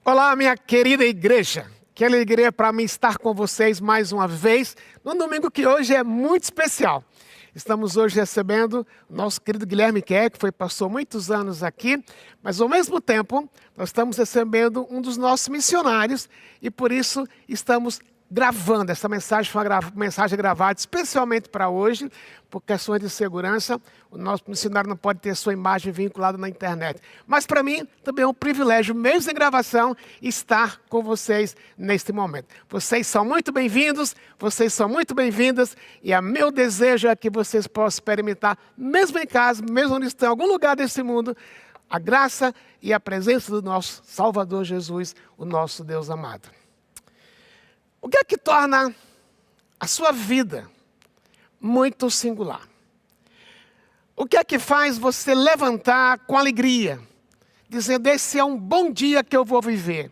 Olá, minha querida igreja. Que alegria para mim estar com vocês mais uma vez, num domingo que hoje é muito especial. Estamos hoje recebendo o nosso querido Guilherme Kerr, que passou muitos anos aqui, mas ao mesmo tempo nós estamos recebendo um dos nossos missionários e por isso estamos gravando. Essa mensagem foi uma mensagem gravada especialmente para hoje, por questões de segurança. O nosso missionário não pode ter sua imagem vinculada na internet. Mas para mim também é um privilégio, mesmo em gravação, estar com vocês neste momento. Vocês são muito bem-vindos, vocês são muito bem-vindas, e o meu desejo é que vocês possam experimentar, mesmo em casa, mesmo onde estão, em algum lugar desse mundo, a graça e a presença do nosso Salvador Jesus, o nosso Deus amado. O que é que torna a sua vida muito singular? O que é que faz você levantar com alegria, dizendo, esse é um bom dia que eu vou viver?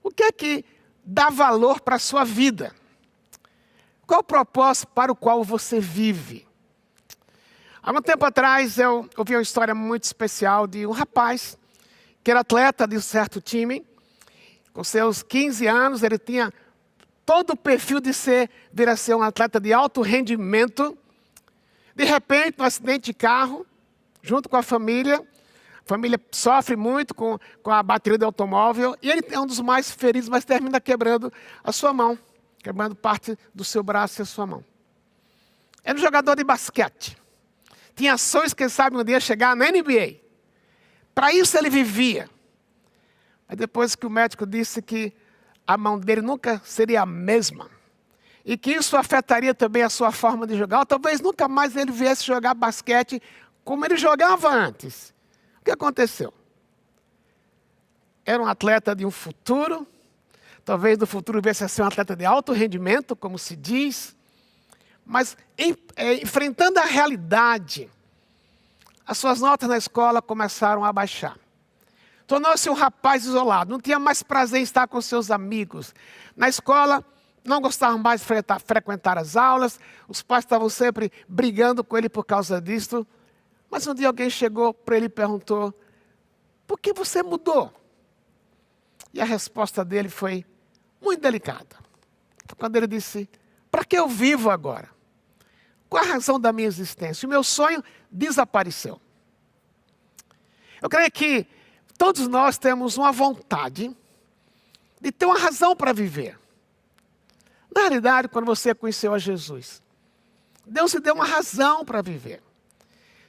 O que é que dá valor para a sua vida? Qual o propósito para o qual você vive? Há um tempo atrás eu ouvi uma história muito especial de um rapaz que era atleta de um certo time. Com seus 15 anos ele tinha todo o perfil de vir a ser um atleta de alto rendimento. De repente, um acidente de carro, junto com a família sofre muito com a bateria do automóvel, e ele é um dos mais feridos, mas termina quebrando a sua mão, quebrando parte do seu braço e a sua mão. Era um jogador de basquete. Tinha ações, quem sabe, um dia chegar na NBA. Para isso ele vivia. Mas depois que o médico disse que a mão dele nunca seria a mesma, e que isso afetaria também a sua forma de jogar, ou talvez nunca mais ele viesse jogar basquete como ele jogava antes. O que aconteceu? Era um atleta de um futuro, talvez no futuro viesse a ser um atleta de alto rendimento, como se diz, mas enfrentando a realidade, as suas notas na escola começaram a baixar. Tornou-se um rapaz isolado, não tinha mais prazer em estar com seus amigos. Na escola, não gostava mais de frequentar as aulas, os pais estavam sempre brigando com ele por causa disso. Mas um dia alguém chegou para ele e perguntou, por que você mudou? E a resposta dele foi muito delicada. Quando ele disse, para que eu vivo agora? Qual a razão da minha existência? O meu sonho desapareceu. Eu creio que todos nós temos uma vontade de ter uma razão para viver. Na realidade, quando você conheceu a Jesus, Deus te deu uma razão para viver.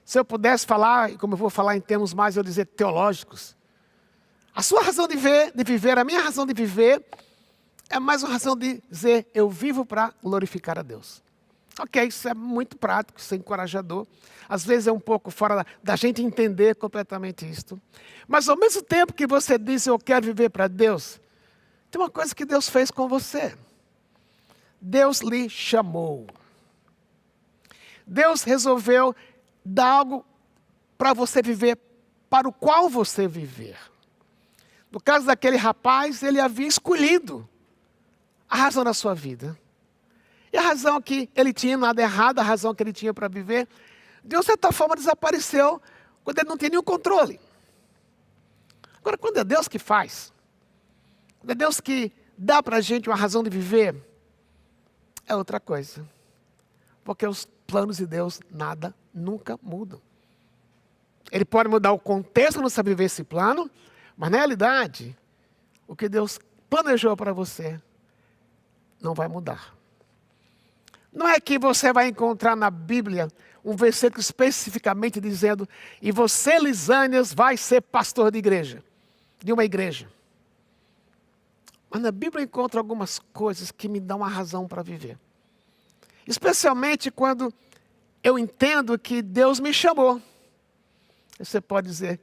Se eu pudesse falar, como eu vou falar em termos mais, eu dizer teológicos, a sua razão de viver, a minha razão de viver, é mais uma razão de dizer, eu vivo para glorificar a Deus. Ok, isso é muito prático, isso é encorajador. Às vezes é um pouco fora da gente entender completamente isto. Mas ao mesmo tempo que você diz, eu quero viver para Deus, tem uma coisa que Deus fez com você. Deus lhe chamou. Deus resolveu dar algo para você viver, para o qual você viver. No caso daquele rapaz, ele havia escolhido a razão da sua vida. E a razão que ele tinha, nada errado, a razão que ele tinha para viver, de uma certa forma desapareceu quando ele não tinha nenhum controle. Agora, quando é Deus que faz, quando é Deus que dá para a gente uma razão de viver, é outra coisa. Porque os planos de Deus nunca mudam. Ele pode mudar o contexto, não saber viver esse plano, mas na realidade, o que Deus planejou para você não vai mudar. Não é que você vai encontrar na Bíblia um versículo especificamente dizendo, e você, Lisânias, vai ser pastor de uma igreja. Mas na Bíblia eu encontro algumas coisas que me dão uma razão para viver. Especialmente quando eu entendo que Deus me chamou. Você pode dizer,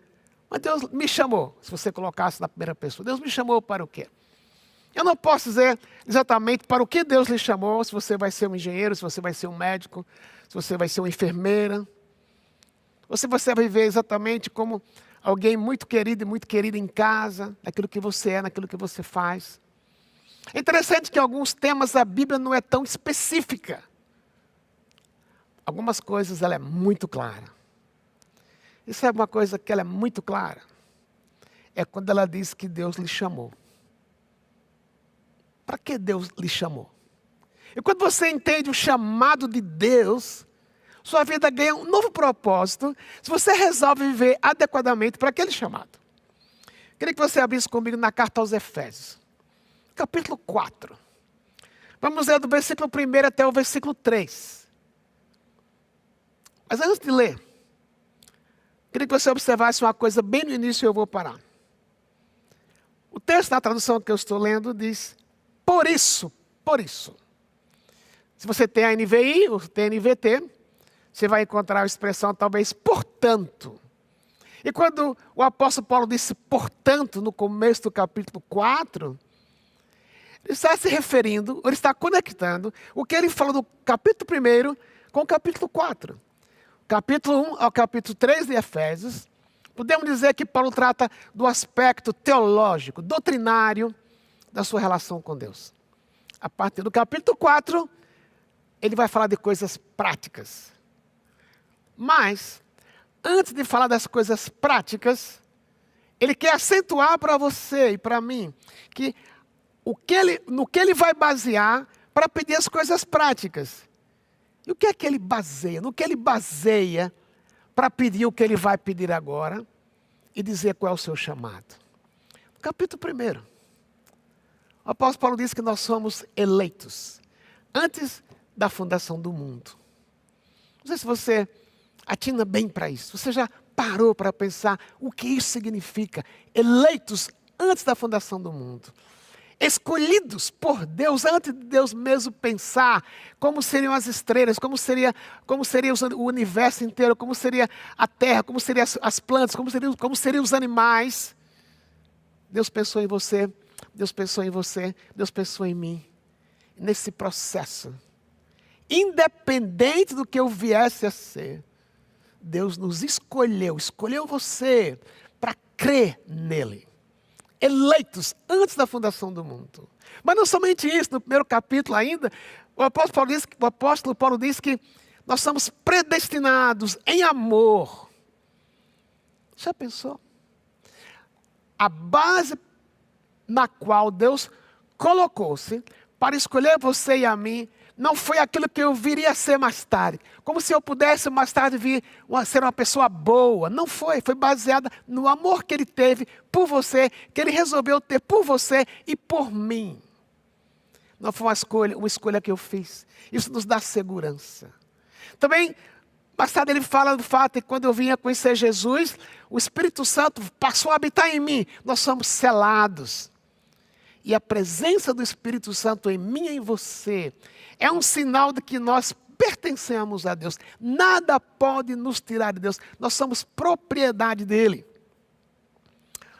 mas Deus me chamou, se você colocasse na primeira pessoa. Deus me chamou para o quê? Eu não posso dizer exatamente para o que Deus lhe chamou, se você vai ser um engenheiro, se você vai ser um médico, se você vai ser uma enfermeira. Ou se você vai viver exatamente como alguém muito querido e muito querida em casa, naquilo que você é, naquilo que você faz. É interessante que em alguns temas a Bíblia não é tão específica. Algumas coisas ela é muito clara. Isso é uma coisa que ela é muito clara. é quando ela diz que Deus lhe chamou. Para que Deus lhe chamou? E quando você entende o chamado de Deus, sua vida ganha um novo propósito, se você resolve viver adequadamente para aquele chamado. Queria que você abrisse comigo na carta aos Efésios, capítulo 4. Vamos ler do versículo 1 até o versículo 3. Mas antes de ler, queria que você observasse uma coisa bem no início e eu vou parar. O texto na tradução que eu estou lendo diz, por isso. Se você tem a NVI ou tem a NVT, você vai encontrar a expressão talvez portanto. E quando o apóstolo Paulo disse portanto no começo do capítulo 4, ele está se referindo, ele está conectando o que ele falou no capítulo 1 com o capítulo 4. Capítulo 1 ao capítulo 3 de Efésios, podemos dizer que Paulo trata do aspecto teológico, doutrinário da sua relação com Deus. A partir do capítulo 4, ele vai falar de coisas práticas. Mas, antes de falar das coisas práticas, ele quer acentuar para você e para mim que no que ele vai basear para pedir as coisas práticas. E o que é que ele baseia? No que ele baseia para pedir o que ele vai pedir agora e dizer qual é o seu chamado. No capítulo 1, o apóstolo Paulo diz que nós somos eleitos antes da fundação do mundo. Não sei se você atina bem para isso. Você já parou para pensar o que isso significa? Eleitos antes da fundação do mundo. Escolhidos por Deus, antes de Deus mesmo pensar como seriam as estrelas, como seria o universo inteiro, como seria a terra, como seriam as plantas, como seriam os animais. Deus pensou em você, Deus pensou em você, Deus pensou em mim. Nesse processo, independente do que eu viesse a ser, Deus nos escolheu você para crer nele. Eleitos antes da fundação do mundo. Mas não somente isso, no primeiro capítulo ainda, o apóstolo Paulo diz que nós somos predestinados em amor. Já pensou? A base na qual Deus colocou-se para escolher você e a mim, não foi aquilo que eu viria a ser mais tarde. Como se eu pudesse mais tarde vir a ser uma pessoa boa. Não foi. Foi baseada no amor que ele teve por você, que ele resolveu ter por você e por mim. Não foi uma escolha que eu fiz. Isso nos dá segurança. Também, mais tarde ele fala do fato de que quando eu vinha conhecer Jesus, o Espírito Santo passou a habitar em mim. Nós somos selados. E a presença do Espírito Santo em mim e em você é um sinal de que nós pertencemos a Deus. Nada pode nos tirar de Deus. Nós somos propriedade dele.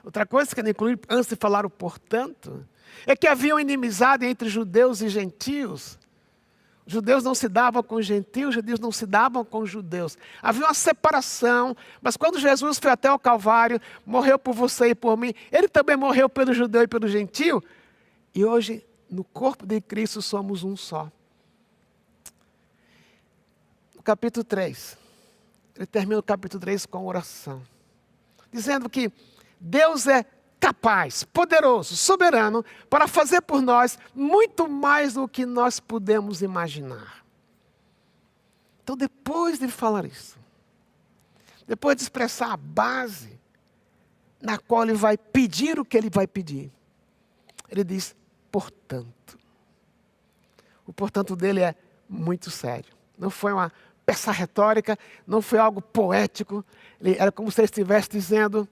Outra coisa que eu quero incluir, antes de falar o portanto, é que havia uma inimizade entre judeus e gentios. Os judeus não se davam com os gentios, os gentios não se davam com os judeus. Havia uma separação, mas quando Jesus foi até o Calvário, morreu por você e por mim, ele também morreu pelo judeu e pelo gentio. E hoje, no corpo de Cristo, somos um só. No capítulo 3, ele termina o capítulo 3 com uma oração, dizendo que Deus é capaz, poderoso, soberano, para fazer por nós muito mais do que nós podemos imaginar. Então, depois de falar isso, depois de expressar a base na qual ele vai pedir o que ele vai pedir, ele diz, portanto. O portanto dele é muito sério. Não foi uma peça retórica, não foi algo poético. Era como se ele estivesse dizendo,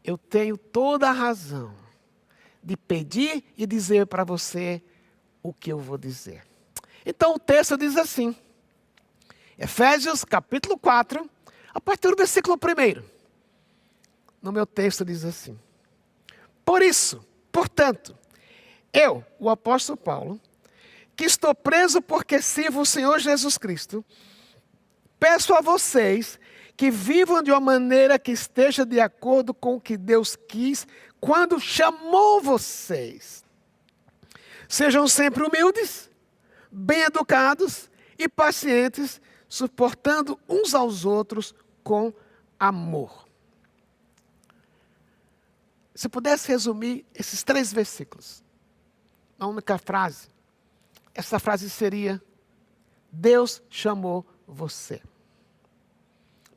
eu tenho toda a razão de pedir e dizer para você o que eu vou dizer. Então o texto diz assim, Efésios capítulo 4, a partir do versículo 1. No meu texto diz assim, por isso, portanto, eu, o apóstolo Paulo, que estou preso porque sirvo o Senhor Jesus Cristo, peço a vocês que vivam de uma maneira que esteja de acordo com o que Deus quis quando chamou vocês. Sejam sempre humildes, bem educados e pacientes, suportando uns aos outros com amor. Se pudesse resumir esses 3 versículos, na única frase, essa frase seria: Deus chamou você.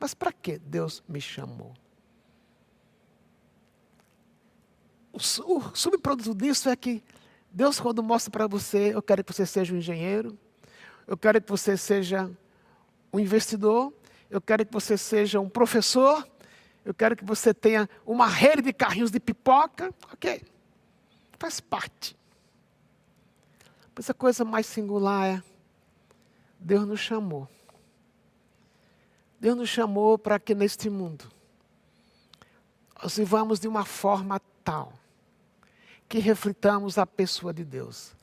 Mas para que Deus me chamou? O subproduto disso é que Deus, quando mostra para você: eu quero que você seja um engenheiro, eu quero que você seja um investidor, eu quero que você seja um professor, eu quero que você tenha uma rede de carrinhos de pipoca. Ok, faz parte. Mas a coisa mais singular é: Deus nos chamou. Deus nos chamou para que neste mundo nós vivamos de uma forma tal que reflitamos a pessoa de Deus.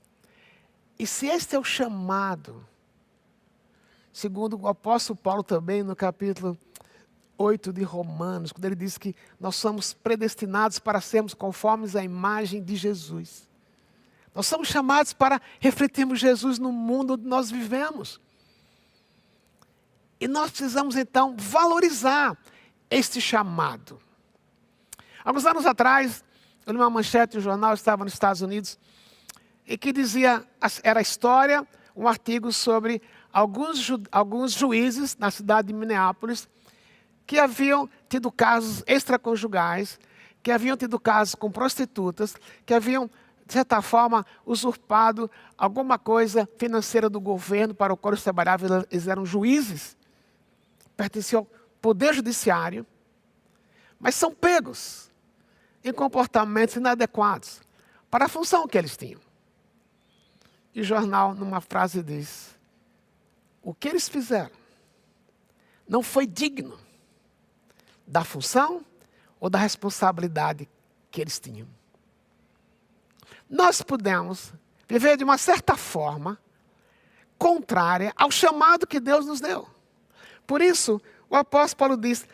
E se este é o chamado, segundo o apóstolo Paulo também, no capítulo 8 de Romanos, quando ele diz que nós somos predestinados para sermos conformes à imagem de Jesus. Nós somos chamados para refletirmos Jesus no mundo onde nós vivemos. E nós precisamos então valorizar este chamado. Alguns anos atrás, eu li uma manchete de um jornal, eu estava nos Estados Unidos, e que dizia, era a história, um artigo sobre alguns juízes na cidade de Minneapolis, que haviam tido casos extraconjugais, que haviam tido casos com prostitutas, que haviam, de certa forma, usurpado alguma coisa financeira do governo para o qual eles trabalhavam. Eles eram juízes, pertenciam ao poder judiciário, mas são pegos em comportamentos inadequados para a função que eles tinham. E o jornal, numa frase, diz: o que eles fizeram não foi digno da função ou da responsabilidade que eles tinham. Nós podemos viver de uma certa forma contrária ao chamado que Deus nos deu. Por isso, o apóstolo Paulo diz: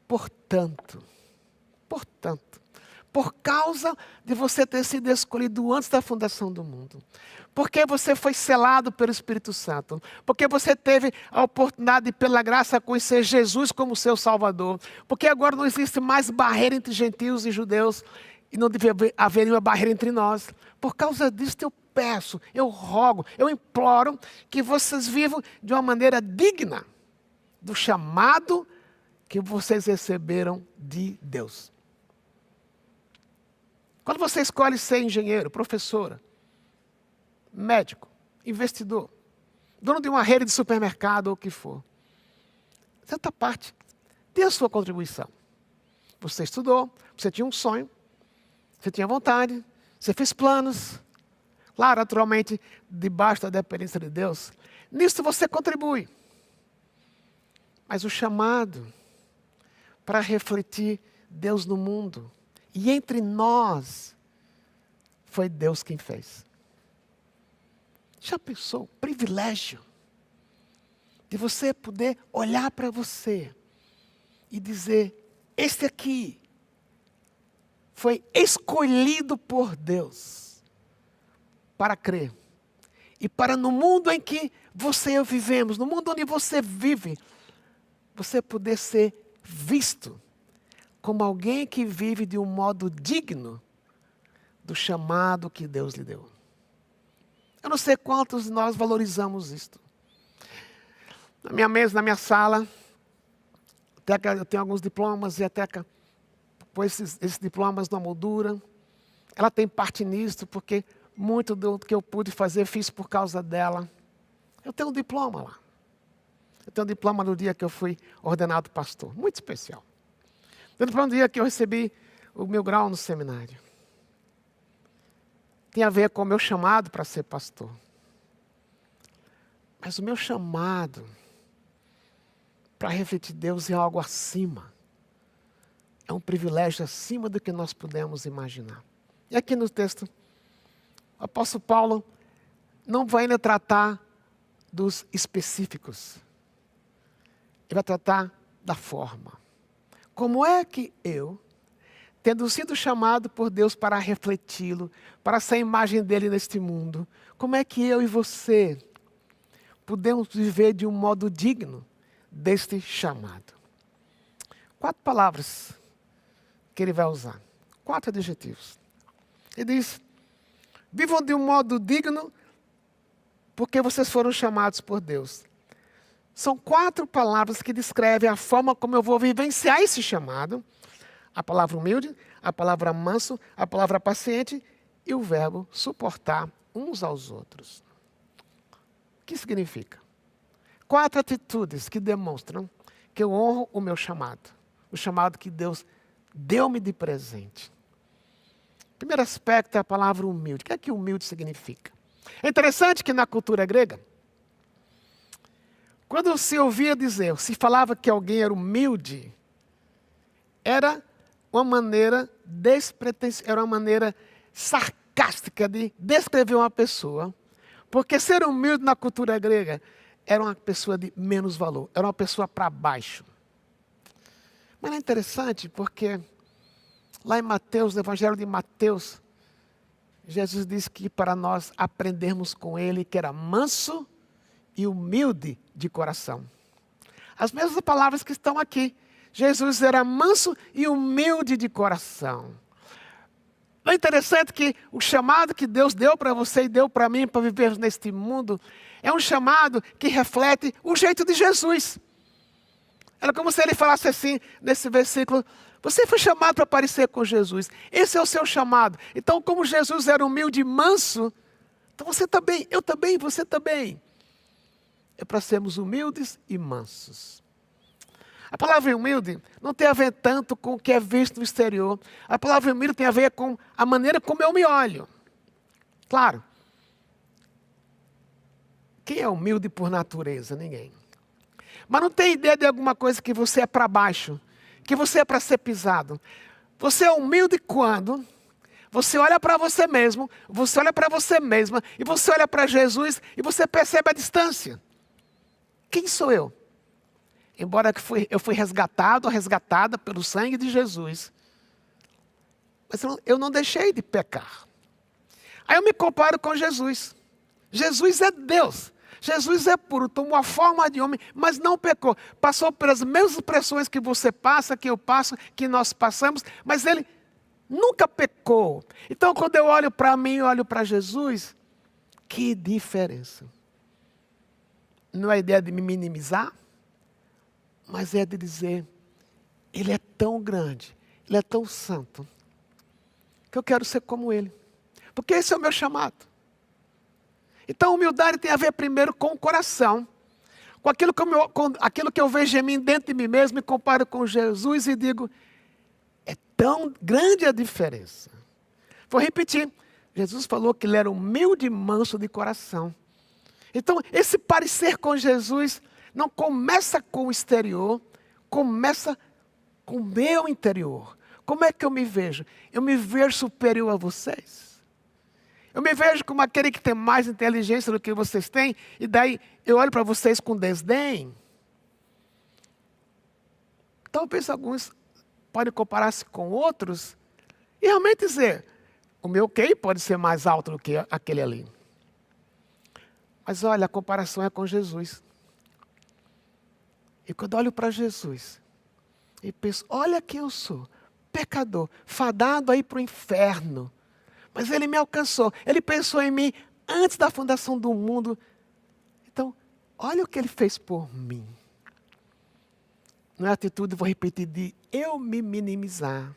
portanto, por causa de você ter sido escolhido antes da fundação do mundo, porque você foi selado pelo Espírito Santo, porque você teve a oportunidade de, pela graça, conhecer Jesus como seu Salvador, porque agora não existe mais barreira entre gentios e judeus, e não deve haver nenhuma barreira entre nós. Por causa disso eu peço, eu rogo, eu imploro que vocês vivam de uma maneira digna do chamado que vocês receberam de Deus. Quando você escolhe ser engenheiro, professora, médico, investidor, dono de uma rede de supermercado ou o que for, certa parte, dê a sua contribuição. Você estudou, você tinha um sonho, você tinha vontade, você fez planos, claro, naturalmente, debaixo da dependência de Deus. Nisso você contribui. Mas o chamado para refletir Deus no mundo e entre nós, foi Deus quem fez. Já pensou o privilégio de você poder olhar para você e dizer: este aqui foi escolhido por Deus para crer. E para no mundo em que você e eu vivemos, no mundo onde você vive, você poder ser visto como alguém que vive de um modo digno do chamado que Deus lhe deu. Eu não sei quantos de nós valorizamos isto. Na minha mesa, na minha sala, eu tenho alguns diplomas e a Teca pôs esses diplomas na moldura. Ela tem parte nisso, porque muito do que eu pude fazer, fiz por causa dela. Eu tenho um diploma lá. Eu tenho um diploma no dia que eu fui ordenado pastor. Muito especial. Eu tenho um diploma no dia que eu recebi o meu grau no seminário. Tem a ver com o meu chamado para ser pastor. Mas o meu chamado para refletir Deus é algo acima. É um privilégio acima do que nós podemos imaginar. E aqui no texto, o apóstolo Paulo não vai ainda tratar dos específicos. Ele vai tratar da forma. Como é que eu, tendo sido chamado por Deus para refleti-lo, para ser a imagem dele neste mundo, como é que eu e você podemos viver de um modo digno deste chamado? 4 palavras que ele vai usar. 4 adjetivos. Ele diz: vivam de um modo digno, porque vocês foram chamados por Deus. São 4 palavras que descrevem a forma como eu vou vivenciar esse chamado. A palavra humilde, a palavra manso, a palavra paciente e o verbo suportar uns aos outros. O que significa? 4 atitudes que demonstram que eu honro o meu chamado. O chamado que Deus deu-me de presente. O primeiro aspecto é a palavra humilde. O que é que humilde significa? É interessante que na cultura grega, quando se ouvia dizer, se falava que alguém era humilde, era uma maneira era uma maneira sarcástica de descrever uma pessoa, porque ser humilde na cultura grega era uma pessoa de menos valor, era uma pessoa para baixo. Mas é interessante porque lá em Mateus, no Evangelho de Mateus, Jesus disse que para nós aprendermos com ele que era manso e humilde de coração. As mesmas palavras que estão aqui. Jesus era manso e humilde de coração. É interessante que o chamado que Deus deu para você e deu para mim para viver neste mundo é um chamado que reflete o jeito de Jesus. Era como se ele falasse assim, nesse versículo: você foi chamado para parecer com Jesus. Esse é o seu chamado. Então, como Jesus era humilde e manso, então você também, eu também, você também. É para sermos humildes e mansos. A palavra humilde não tem a ver tanto com o que é visto no exterior. A palavra humilde tem a ver com a maneira como eu me olho. Claro. Quem é humilde por natureza? Ninguém. Mas não tem ideia de alguma coisa que você é para baixo, que você é para ser pisado. Você é humilde quando você olha para você mesmo, você olha para você mesma, e você olha para Jesus e você percebe a distância. Quem sou eu? Embora eu fui resgatado ou resgatada pelo sangue de Jesus, mas eu não deixei de pecar. Aí eu me comparo com Jesus. Jesus é Deus. Jesus é puro, tomou a forma de homem, mas não pecou. Passou pelas mesmas pressões que você passa, que eu passo, que nós passamos, mas ele nunca pecou. Então, quando eu olho para mim e olho para Jesus, que diferença. Não é a ideia de me minimizar, mas é de dizer, ele é tão grande, ele é tão santo, que eu quero ser como ele. Porque esse é o meu chamado. Então, humildade tem a ver primeiro com o coração. Com aquilo que eu vejo em mim, dentro de mim mesmo, me comparo com Jesus e digo, é tão grande a diferença. Vou repetir, Jesus falou que ele era humilde e manso de coração. Então, esse parecer com Jesus não começa com o exterior, começa com o meu interior. Como é que eu me vejo? Eu me vejo superior a vocês. Eu me vejo como aquele que tem mais inteligência do que vocês têm, e daí eu olho para vocês com desdém. Talvez alguns podem comparar-se com outros e realmente dizer, o meu QI pode ser mais alto do que aquele ali. Mas olha, a comparação é com Jesus. E quando eu olho para Jesus, e penso, olha quem eu sou, pecador, fadado aí para o inferno. Mas ele me alcançou, ele pensou em mim antes da fundação do mundo. Então, olha o que ele fez por mim. Não é atitude, vou repetir, de eu me minimizar.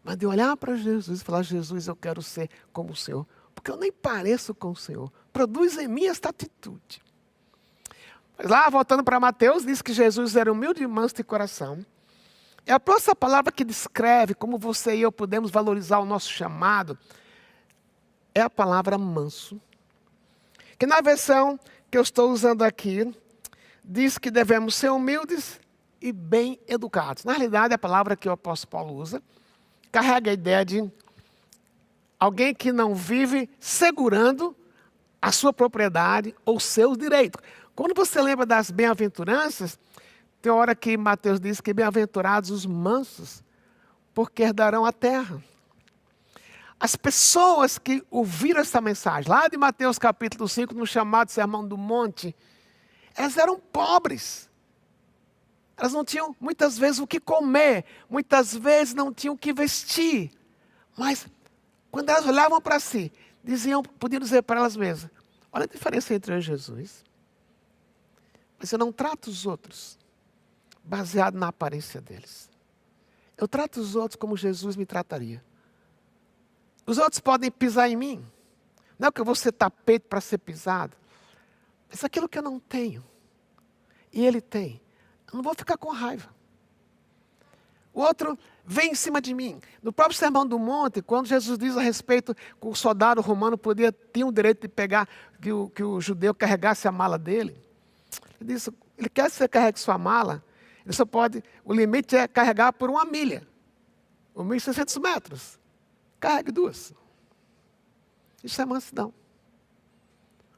Mas de olhar para Jesus e falar, Jesus, eu quero ser como o Senhor. Porque eu nem pareço com o Senhor. Produz em mim esta atitude. Mas lá, voltando para Mateus, diz que Jesus era humilde e manso de coração. É a próxima palavra que descreve como você e eu podemos valorizar o nosso chamado. É a palavra manso. Que na versão que eu estou usando aqui, diz que devemos ser humildes e bem educados. Na realidade, a palavra que o apóstolo Paulo usa carrega a ideia de alguém que não vive segurando a sua propriedade ou seus direitos. Quando você lembra das bem-aventuranças, tem hora que Mateus diz que bem-aventurados os mansos, porque herdarão a terra. As pessoas que ouviram essa mensagem, lá de Mateus capítulo 5, no chamado Sermão do Monte, elas eram pobres. Elas não tinham, muitas vezes, o que comer. Muitas vezes não tinham o que vestir. Mas, quando elas olhavam para si, podiam dizer para elas mesmas, olha a diferença entre eu e Jesus. Mas eu não trato os outros baseado na aparência deles. Eu trato os outros como Jesus me trataria. Os outros podem pisar em mim. Não é que eu vou ser tapete para ser pisado. Mas aquilo que eu não tenho, e ele tem, eu não vou ficar com raiva. O outro vem em cima de mim. No próprio Sermão do Monte, quando Jesus diz a respeito que o soldado romano tinha o direito de pegar, que o judeu carregasse a mala dele. Ele disse, ele quer que você carregue sua mala, ele só pode, o limite é carregar por 1 milha, ou 1.600 metros. Carregue 2. Isso é mansidão.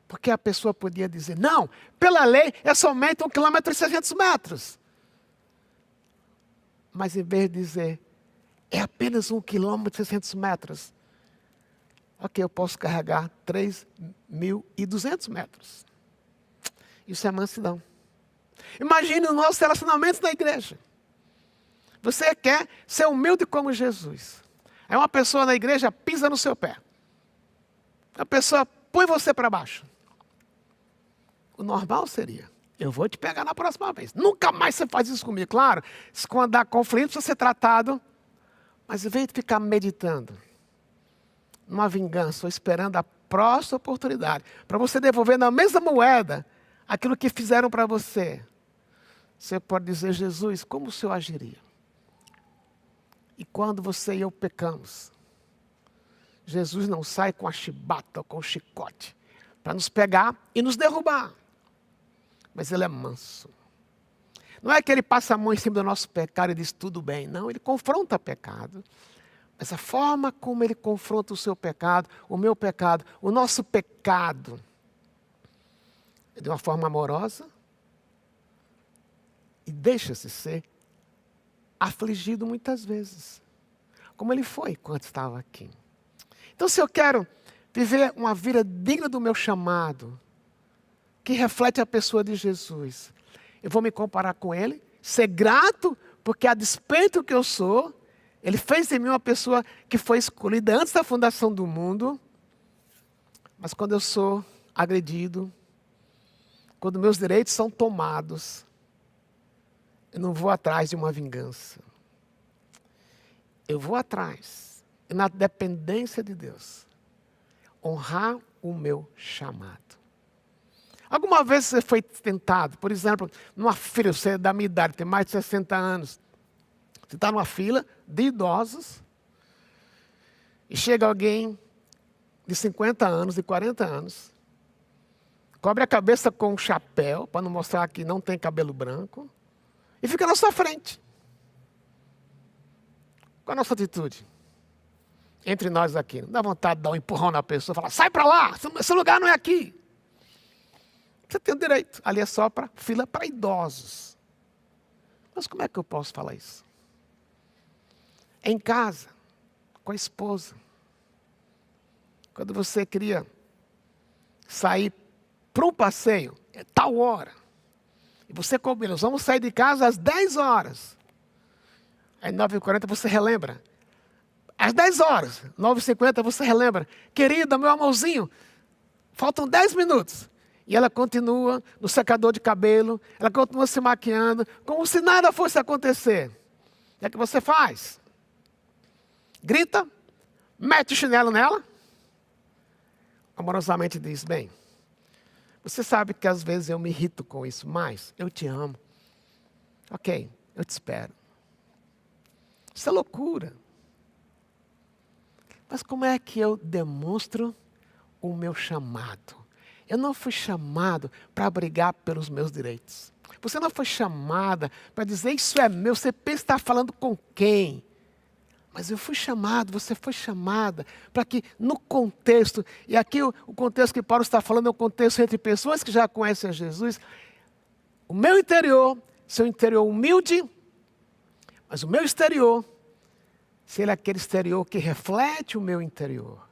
Porque a pessoa podia dizer, não, pela lei é somente 1,6 km. Mas em vez de dizer, é apenas 1,6 km. Ok, eu posso carregar 3.200 metros. Isso é mansidão. Imagine os nossos relacionamentos na igreja. Você quer ser humilde como Jesus. Aí uma pessoa na igreja pisa no seu pé. A pessoa põe você para baixo. O normal seria, eu vou te pegar na próxima vez. Nunca mais você faz isso comigo. Claro, quando há conflito, precisa ser tratado. Mas em vez de ficar meditando numa vingança, ou esperando a próxima oportunidade, para você devolver na mesma moeda aquilo que fizeram para você, você pode dizer, Jesus, como o Senhor agiria? E quando você e eu pecamos, Jesus não sai com a chibata ou com o chicote para nos pegar e nos derrubar. Mas ele é manso. Não é que ele passa a mão em cima do nosso pecado e diz tudo bem. Não, ele confronta o pecado. Mas a forma como ele confronta o seu pecado, o meu pecado, o nosso pecado, é de uma forma amorosa e deixa-se ser afligido muitas vezes. Como ele foi quando estava aqui. Então, se eu quero viver uma vida digna do meu chamado, que reflete a pessoa de Jesus, eu vou me comparar com ele, ser grato, porque a despeito que eu sou, ele fez de mim uma pessoa que foi escolhida antes da fundação do mundo, mas quando eu sou agredido, quando meus direitos são tomados, eu não vou atrás de uma vingança. Eu vou atrás, na dependência de Deus, honrar o meu chamado. Alguma vez você foi tentado, por exemplo, numa fila, você é da minha idade, tem mais de 60 anos. Você está numa fila de idosos e chega alguém de 50 anos, de 40 anos, cobre a cabeça com um chapéu, para não mostrar que não tem cabelo branco, e fica na sua frente. Qual a nossa atitude? Entre nós aqui, não dá vontade de dar um empurrão na pessoa, falar, sai para lá, esse lugar não é aqui. Você tem o direito, ali é só para fila para idosos. Mas como é que eu posso falar isso? Em casa, com a esposa. Quando você queria sair para um passeio, é tal hora. E você combina, nós vamos sair de casa às 10 horas. Aí 9h40 você relembra. Às 10 horas, 9h50 você relembra. Querida, meu amorzinho, faltam 10 minutos. E ela continua no secador de cabelo, ela continua se maquiando, como se nada fosse acontecer. O que você faz? Grita, mete o chinelo nela, amorosamente diz, bem, você sabe que às vezes eu me irrito com isso, mas eu te amo. Ok, eu te espero. Isso é loucura. Mas como é que eu demonstro o meu chamado? Eu não fui chamado para brigar pelos meus direitos. Você não foi chamada para dizer, isso é meu, você pensa que está falando com quem? Mas eu fui chamado, você foi chamada, para que no contexto, e aqui o contexto que Paulo está falando é um contexto entre pessoas que já conhecem a Jesus, o meu interior, seu interior humilde, mas o meu exterior, ser aquele exterior que reflete o meu interior.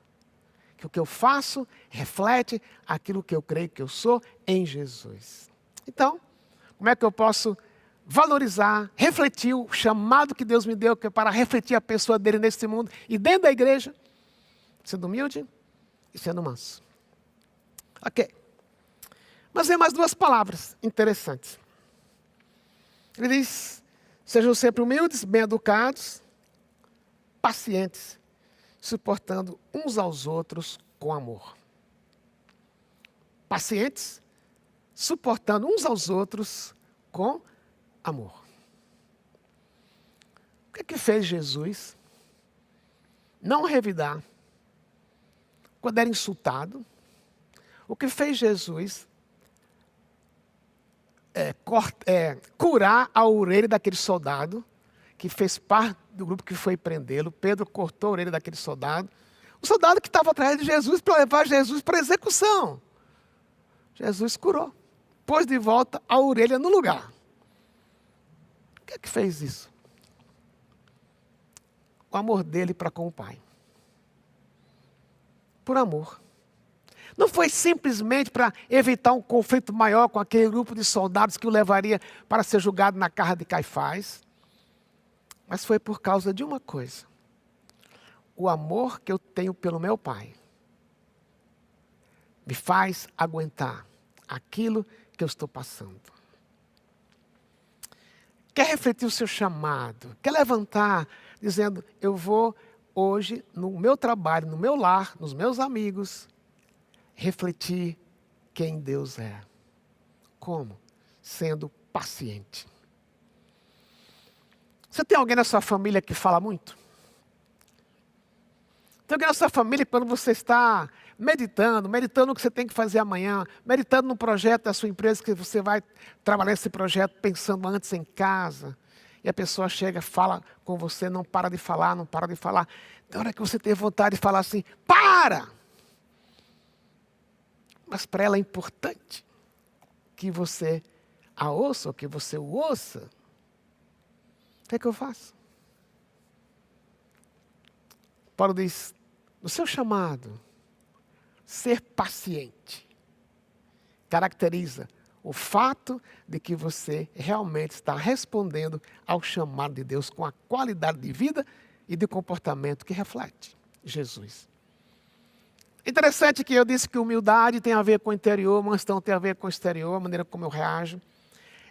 Que o que eu faço reflete aquilo que eu creio que eu sou em Jesus. Então, como é que eu posso valorizar, refletir o chamado que Deus me deu, que é para refletir a pessoa dele nesse mundo e dentro da igreja, sendo humilde e sendo manso. Ok. Mas vem mais duas palavras interessantes. Ele diz, sejam sempre humildes, bem educados, pacientes, suportando uns aos outros com amor. Pacientes, suportando uns aos outros com amor. O que é que fez Jesus não revidar quando era insultado? O que fez Jesus curar a orelha daquele soldado que fez parte do grupo que foi prendê-lo? Pedro cortou a orelha daquele soldado. O soldado que estava atrás de Jesus para levar Jesus para a execução. Jesus curou. Pôs de volta a orelha no lugar. O que é que fez isso? O amor dele para com o Pai. Por amor. Não foi simplesmente para evitar um conflito maior com aquele grupo de soldados que o levaria para ser julgado na casa de Caifás. Mas foi por causa de uma coisa. O amor que eu tenho pelo meu Pai me faz aguentar aquilo que eu estou passando. Quer refletir o seu chamado? Quer levantar dizendo, eu vou hoje no meu trabalho, no meu lar, nos meus amigos, refletir quem Deus é. Como? Sendo paciente. Você tem alguém na sua família que fala muito? Tem alguém na sua família que quando você está meditando o que você tem que fazer amanhã, meditando no projeto da sua empresa, que você vai trabalhar esse projeto pensando antes em casa, e a pessoa chega, fala com você, não para de falar, não para de falar. Tem hora que você tem vontade de falar assim, para! Mas para ela é importante que você a ouça, ou que você o ouça. O que é que eu faço? Paulo diz, no seu chamado, ser paciente caracteriza o fato de que você realmente está respondendo ao chamado de Deus com a qualidade de vida e de comportamento que reflete Jesus. Interessante que eu disse que humildade tem a ver com o interior, mansidão tem a ver com o exterior, a maneira como eu reajo.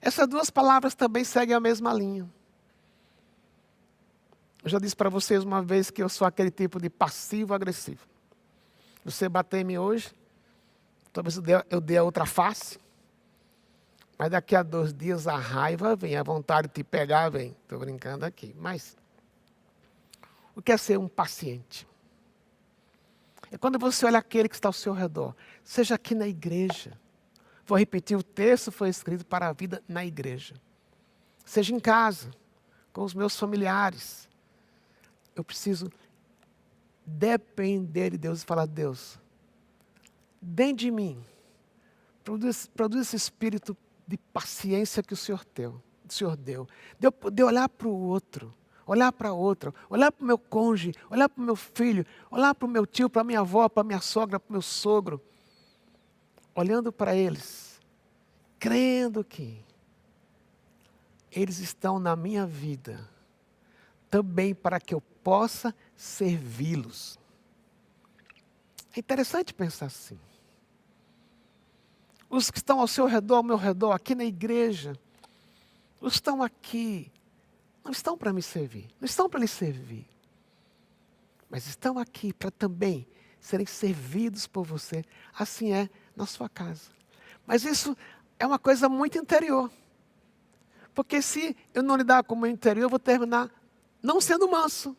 Essas duas palavras também seguem a mesma linha. Eu já disse para vocês uma vez que eu sou aquele tipo de passivo-agressivo. Você bater em mim hoje, talvez eu dê a outra face, mas daqui a 2 dias a raiva vem, a vontade de te pegar vem. Estou brincando aqui, mas o que é ser um paciente? É quando você olha aquele que está ao seu redor, seja aqui na igreja. Vou repetir, o texto foi escrito para a vida na igreja. Seja em casa, com os meus familiares. Eu preciso depender de Deus e falar, Deus, dentro de mim, produz esse espírito de paciência que o Senhor deu. De eu poder olhar para o outro, olhar para outra, olhar para o meu cônjuge, olhar para o meu filho, olhar para o meu tio, para a minha avó, para a minha sogra, para o meu sogro. Olhando para eles, crendo que eles estão na minha vida, também para que eu possa servi-los. É interessante pensar assim. Os que estão ao seu redor, ao meu redor, aqui na igreja, os que estão aqui, não estão para me servir, não estão para lhe servir, mas estão aqui para também serem servidos por você. Assim é na sua casa. Mas isso é uma coisa muito interior. Porque se eu não lidar com o meu interior, eu vou terminar não sendo manso.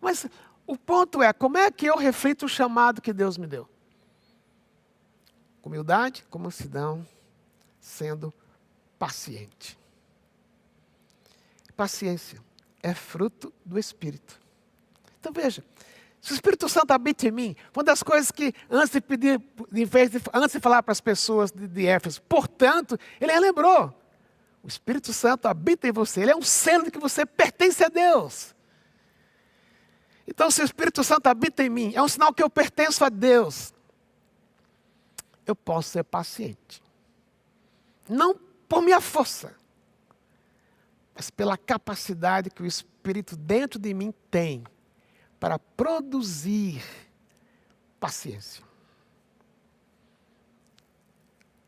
Mas o ponto é, como é que eu reflito o chamado que Deus me deu? Com humildade, com mansidão, sendo paciente. Paciência é fruto do Espírito. Então veja, se o Espírito Santo habita em mim, uma das coisas que antes de pedir, antes de falar para as pessoas de Éfeso, portanto, ele relembrou. O Espírito Santo habita em você, ele é um selo de que você pertence a Deus. Então, se o Espírito Santo habita em mim, é um sinal que eu pertenço a Deus. Eu posso ser paciente. Não por minha força, mas pela capacidade que o Espírito dentro de mim tem para produzir paciência.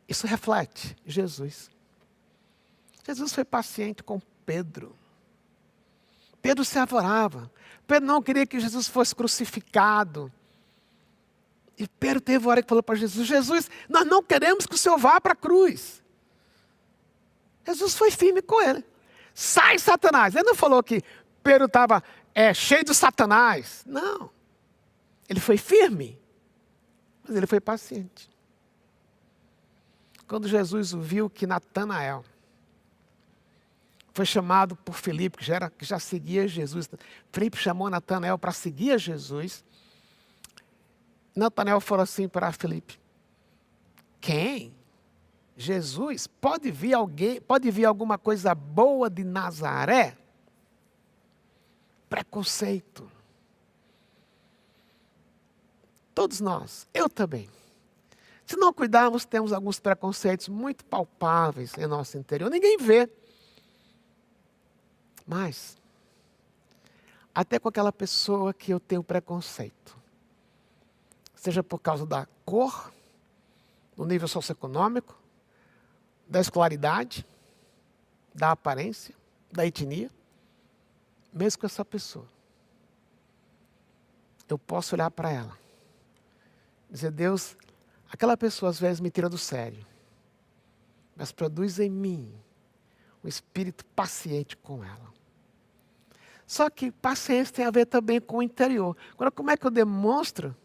Isso reflete Jesus. Jesus foi paciente com Pedro. Pedro se avorava. Pedro não queria que Jesus fosse crucificado. E Pedro teve uma hora que falou para Jesus: Jesus, nós não queremos que o Senhor vá para a cruz. Jesus foi firme com ele. Sai, Satanás. Ele não falou que Pedro estava cheio de Satanás. Não. Ele foi firme. Mas ele foi paciente. Quando Jesus viu que Natanael foi chamado por Filipe, que já seguia Jesus. Filipe chamou Natanael para seguir a Jesus. Natanael falou assim para Filipe: quem? Jesus? Pode vir alguma coisa boa de Nazaré? Preconceito. Todos nós, eu também. Se não cuidarmos, temos alguns preconceitos muito palpáveis em nosso interior. Ninguém vê. Mas, até com aquela pessoa que eu tenho preconceito, seja por causa da cor, do nível socioeconômico, da escolaridade, da aparência, da etnia, mesmo com essa pessoa, eu posso olhar para ela, dizer: Deus, aquela pessoa às vezes me tira do sério, mas produz em mim um espírito paciente com ela. Só que paciência tem a ver também com o interior. Agora, como é que eu demonstro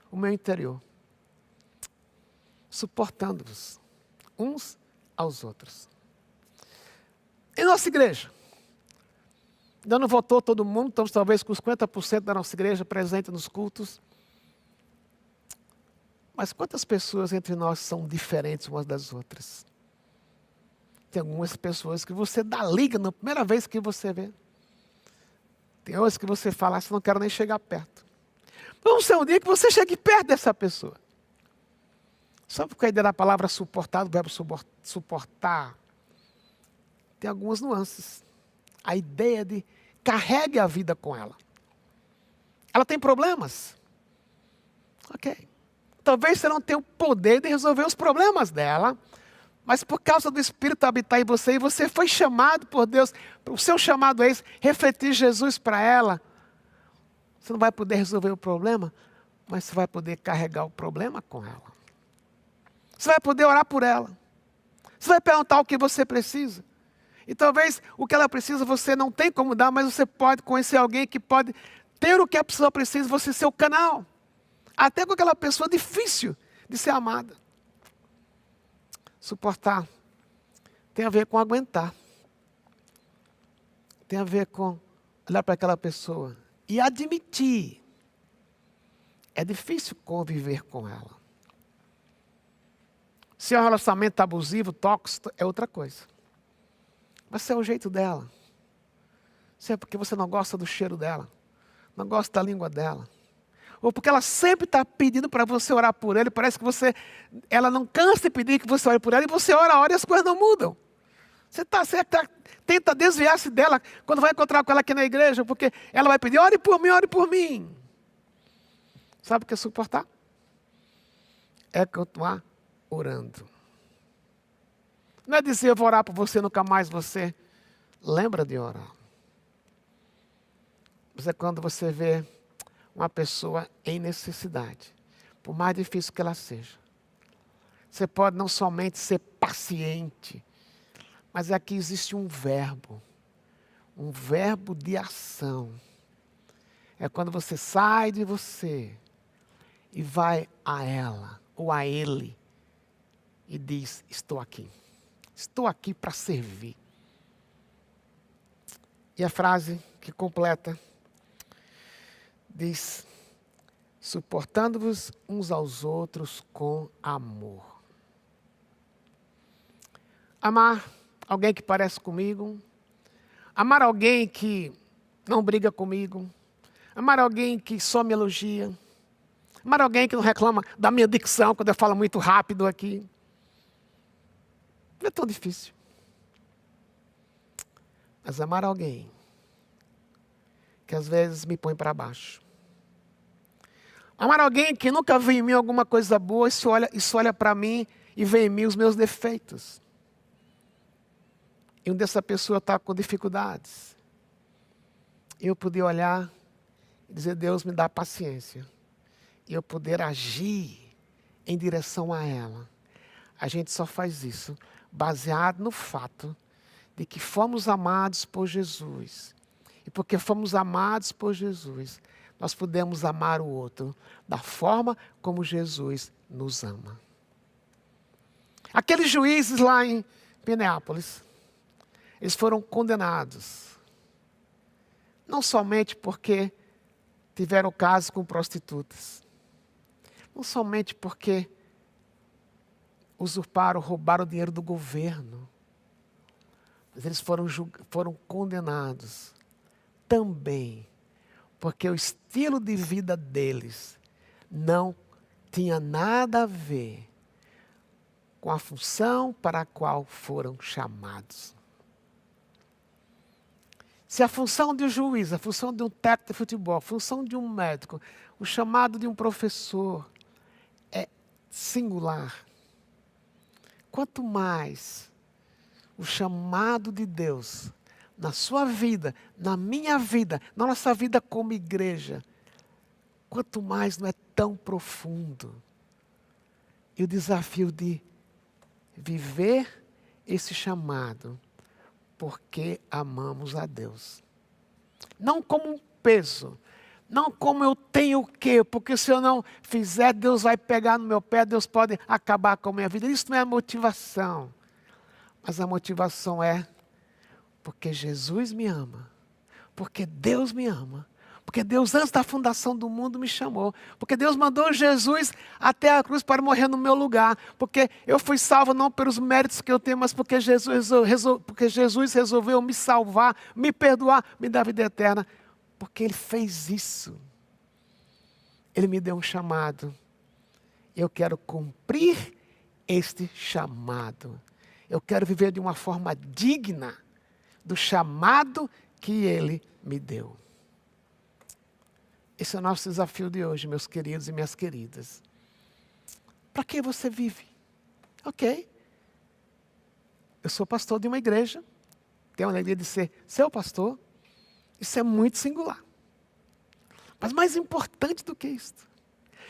o meu interior? Suportando-vos uns aos outros. Em nossa igreja, ainda não votou todo mundo, estamos talvez com os 50% da nossa igreja presente nos cultos. Mas quantas pessoas entre nós são diferentes umas das outras? Tem algumas pessoas que você dá liga na primeira vez que você vê. Tem outras que você fala: não quero nem chegar perto. Vamos ser um dia que você chegue perto dessa pessoa. Só porque a ideia da palavra suportar, do verbo suportar, tem algumas nuances. A ideia de carregue a vida com ela. Ela tem problemas? Ok. Talvez você não tenha o poder de resolver os problemas dela, mas por causa do Espírito habitar em você, e você foi chamado por Deus, o seu chamado é esse, refletir Jesus para ela. Você não vai poder resolver o problema, mas você vai poder carregar o problema com ela. Você vai poder orar por ela. Você vai perguntar o que você precisa. E talvez o que ela precisa você não tem como dar, mas você pode conhecer alguém que pode ter o que a pessoa precisa, você ser o canal. Até com aquela pessoa difícil de ser amada. Suportar tem a ver com aguentar. Tem a ver com olhar para aquela pessoa e admitir. É difícil conviver com ela. Se é um relacionamento abusivo, tóxico, é outra coisa. Mas se é o jeito dela. Se é porque você não gosta do cheiro dela. Não gosta da língua dela. Ou porque ela sempre está pedindo para você orar por ele, parece que ela não cansa de pedir que você ore por ela, e você ora e as coisas não mudam. Você tenta desviar-se dela quando vai encontrar com ela aqui na igreja, porque ela vai pedir: ore por mim, ore por mim. Sabe o que é suportar? É continuar orando. Não é dizer: eu vou orar por você, nunca mais você lembra de orar. Mas é quando você vê uma pessoa em necessidade, por mais difícil que ela seja. Você pode não somente ser paciente, mas aqui existe um verbo de ação. É quando você sai de você e vai a ela ou a ele e diz: estou aqui para servir. E a frase que completa diz: suportando-vos uns aos outros com amor. Amar alguém que parece comigo. Amar alguém que não briga comigo. Amar alguém que só me elogia. Amar alguém que não reclama da minha dicção quando eu falo muito rápido aqui. Não é tão difícil. Mas amar alguém que às vezes me põe para baixo. Amar alguém que nunca viu em mim alguma coisa boa, isso olha para mim e vê em mim os meus defeitos. E onde essa pessoa está com dificuldades. Eu poder olhar e dizer, Deus me dá paciência. E eu poder agir em direção a ela. A gente só faz isso baseado no fato de que fomos amados por Jesus. E porque fomos amados por Jesus, nós podemos amar o outro da forma como Jesus nos ama. Aqueles juízes lá em Pineápolis, eles foram condenados. Não somente porque tiveram caso com prostitutas. Não somente porque usurparam, roubaram o dinheiro do governo. Mas eles foram condenados também porque o estilo de vida deles não tinha nada a ver com a função para a qual foram chamados. Se a função de um juiz, a função de um técnico de futebol, a função de um médico, o chamado de um professor é singular, quanto mais o chamado de Deus na sua vida, na minha vida, na nossa vida como igreja, quanto mais não é tão profundo. E o desafio de viver esse chamado porque amamos a Deus. Não como um peso, não como eu tenho o quê, porque se eu não fizer, Deus vai pegar no meu pé, Deus pode acabar com a minha vida. Isso não é a motivação. Mas a motivação é porque Jesus me ama, porque Deus me ama, porque Deus antes da fundação do mundo me chamou, porque Deus mandou Jesus até a cruz para morrer no meu lugar, porque eu fui salvo não pelos méritos que eu tenho, mas porque Jesus resolveu me salvar, me perdoar, me dar vida eterna, porque Ele fez isso. Ele me deu um chamado, eu quero cumprir este chamado, eu quero viver de uma forma digna do chamado que Ele me deu. Esse é o nosso desafio de hoje, meus queridos e minhas queridas. Para que você vive? Ok. Eu sou pastor de uma igreja, tenho a alegria de ser seu pastor. Isso é muito singular. Mas mais importante do que isso,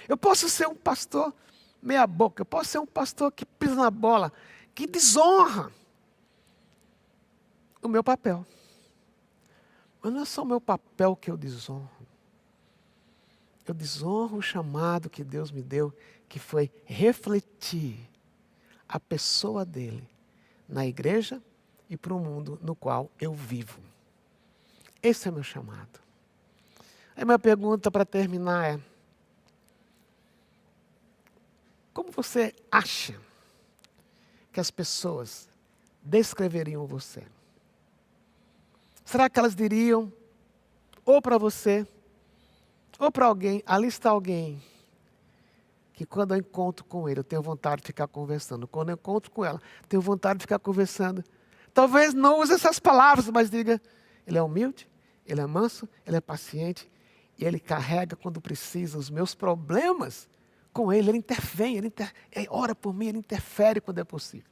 eu posso ser um pastor meia boca, eu posso ser um pastor que pisa na bola, que desonra o meu papel. Mas não é só o meu papel que eu desonro. Eu desonro o chamado que Deus me deu, que foi refletir a pessoa dele na igreja e para o mundo no qual eu vivo. Esse é o meu chamado. A minha pergunta para terminar é: como você acha que as pessoas descreveriam você? Será que elas diriam, ou para você, ou para alguém, ali está alguém, que quando eu encontro com ele, eu tenho vontade de ficar conversando. Quando eu encontro com ela, tenho vontade de ficar conversando. Talvez não use essas palavras, mas diga, ele é humilde, ele é manso, ele é paciente, e ele carrega quando precisa os meus problemas com ele intervém, ele ora por mim, ele interfere quando é possível.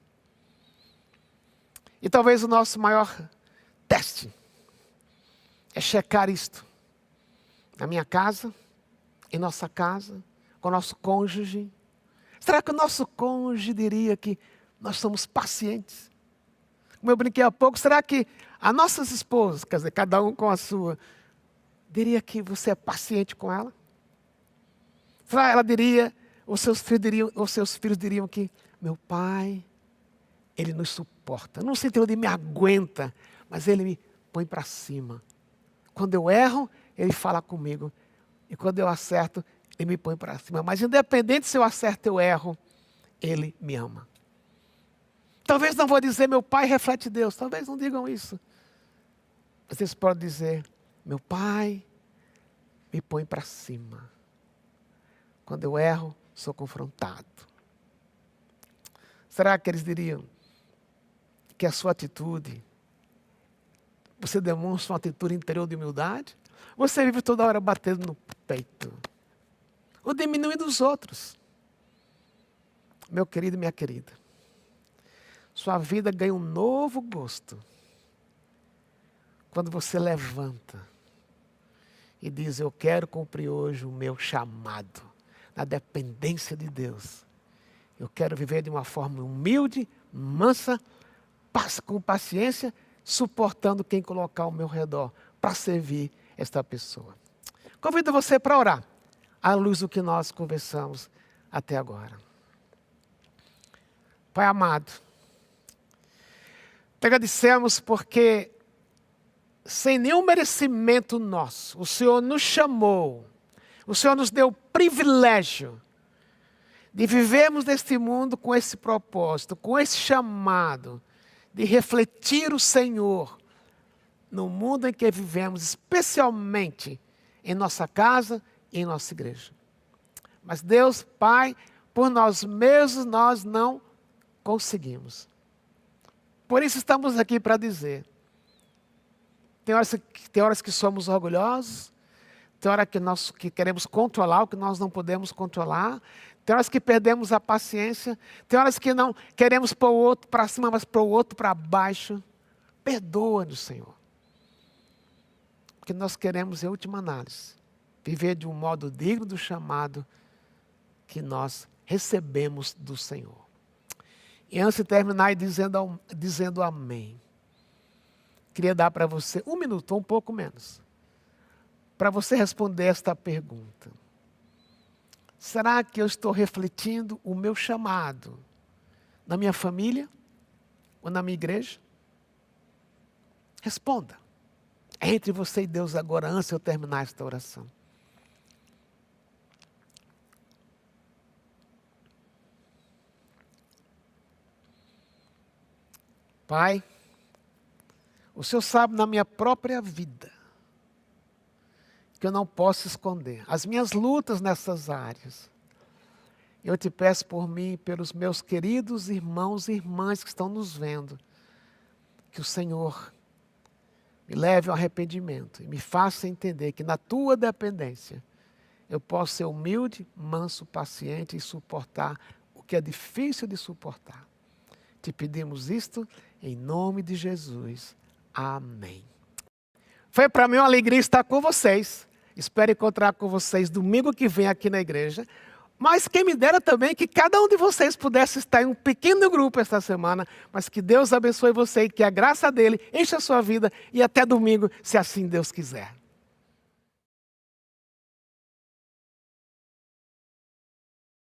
E talvez o nosso maior teste é checar isto na minha casa, em nossa casa, com o nosso cônjuge. Será que o nosso cônjuge diria que nós somos pacientes? Como eu brinquei há pouco, será que as nossas esposas, quer dizer, cada um com a sua, diria que você é paciente com ela? Será que ela diria, ou seus filhos diriam que meu pai, ele nos suporta. Não no sentido de me aguenta, mas ele me põe para cima. Quando eu erro, ele fala comigo. E quando eu acerto, ele me põe para cima. Mas independente se eu acerto ou eu erro, ele me ama. Talvez não vou dizer, meu pai reflete Deus. Talvez não digam isso. Mas eles podem dizer, meu pai me põe para cima. Quando eu erro, sou confrontado. Será que eles diriam que a sua atitude Você demonstra uma atitude interior de humildade? Você vive toda hora batendo no peito? Ou diminuindo os outros? Meu querido e minha querida, sua vida ganha um novo gosto quando você levanta e diz: eu quero cumprir hoje o meu chamado, na dependência de Deus. Eu quero viver de uma forma humilde, mansa, com paciência, suportando quem colocar ao meu redor para servir esta pessoa. Convido você para orar, à luz do que nós conversamos até agora. Pai amado, te agradecemos porque, sem nenhum merecimento nosso, o Senhor nos chamou, o Senhor nos deu o privilégio de vivermos neste mundo com esse propósito, com esse chamado, de refletir o Senhor no mundo em que vivemos, especialmente em nossa casa e em nossa igreja. Mas Deus, Pai, por nós mesmos nós não conseguimos. Por isso estamos aqui para dizer, tem horas que somos orgulhosos, tem horas que queremos controlar o que nós não podemos controlar, tem horas que perdemos a paciência, tem horas que não queremos pôr o outro para cima, mas pôr o outro para baixo. Perdoa-nos, Senhor. Porque nós queremos, em última análise, viver de um modo digno do chamado que nós recebemos do Senhor. E antes de terminar dizendo amém, queria dar para você 1 minuto, ou um pouco menos, para você responder esta pergunta. Será que eu estou refletindo o meu chamado na minha família ou na minha igreja? Responda. É entre você e Deus agora, antes de eu terminar esta oração. Pai, o Senhor sabe na minha própria vida que eu não posso esconder as minhas lutas nessas áreas. Eu te peço por mim e pelos meus queridos irmãos e irmãs que estão nos vendo, que o Senhor me leve ao arrependimento e me faça entender que na tua dependência eu posso ser humilde, manso, paciente e suportar o que é difícil de suportar. Te pedimos isto em nome de Jesus. Amém. Foi para mim uma alegria estar com vocês. Espero encontrar com vocês domingo que vem aqui na igreja. Mas quem me dera também que cada um de vocês pudesse estar em um pequeno grupo esta semana. Mas que Deus abençoe você e que a graça dele encha a sua vida. E até domingo, se assim Deus quiser.